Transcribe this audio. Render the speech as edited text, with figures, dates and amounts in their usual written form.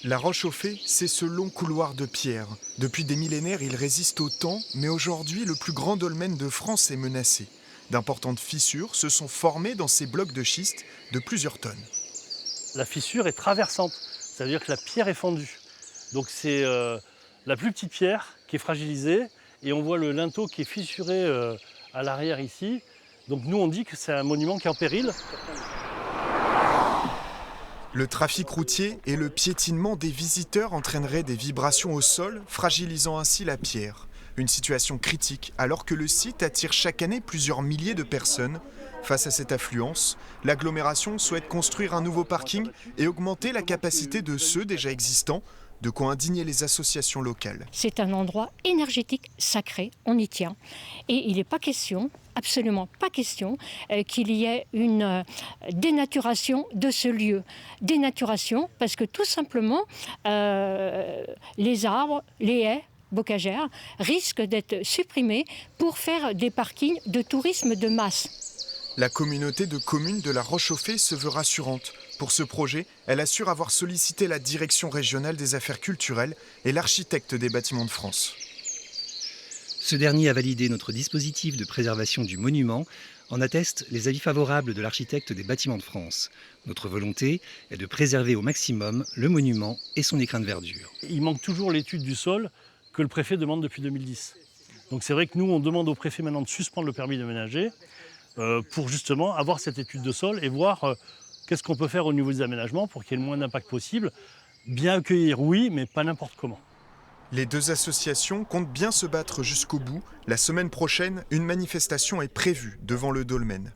La roche au fée, c'est ce long couloir de pierre. Depuis des millénaires, il résiste au temps, mais aujourd'hui, le plus grand dolmen de France est menacé. D'importantes fissures se sont formées dans ces blocs de schiste de plusieurs tonnes. La fissure est traversante, ça veut dire que la pierre est fendue. Donc c'est la plus petite pierre qui est fragilisée et on voit le linteau qui est fissuré à l'arrière ici. Donc nous on dit que c'est un monument qui est en péril. Le trafic routier et le piétinement des visiteurs entraîneraient des vibrations au sol, fragilisant ainsi la pierre. Une situation critique alors que le site attire chaque année plusieurs milliers de personnes. Face à cette affluence, l'agglomération souhaite construire un nouveau parking et augmenter la capacité de ceux déjà existants, de quoi indigner les associations locales. C'est un endroit énergétique sacré, on y tient. Et il n'est pas question, absolument pas question, qu'il y ait une dénaturation de ce lieu. Dénaturation parce que tout simplement, les arbres, les haies, bocagères, risquent d'être supprimés pour faire des parkings de tourisme de masse. La communauté de communes de la Roche-au-Fée se veut rassurante. Pour ce projet, elle assure avoir sollicité la Direction régionale des affaires culturelles et l'architecte des bâtiments de France. Ce dernier a validé notre dispositif de préservation du monument, en attestent les avis favorables de l'architecte des bâtiments de France. Notre volonté est de préserver au maximum le monument et son écrin de verdure. Il manque toujours l'étude du sol que le préfet demande depuis 2010. Donc c'est vrai que nous on demande au préfet maintenant de suspendre le permis d'aménager pour justement avoir cette étude de sol et voir qu'est-ce qu'on peut faire au niveau des aménagements pour qu'il y ait le moins d'impact possible. Bien accueillir, oui, mais pas n'importe comment. Les deux associations comptent bien se battre jusqu'au bout. La semaine prochaine, une manifestation est prévue devant le dolmen.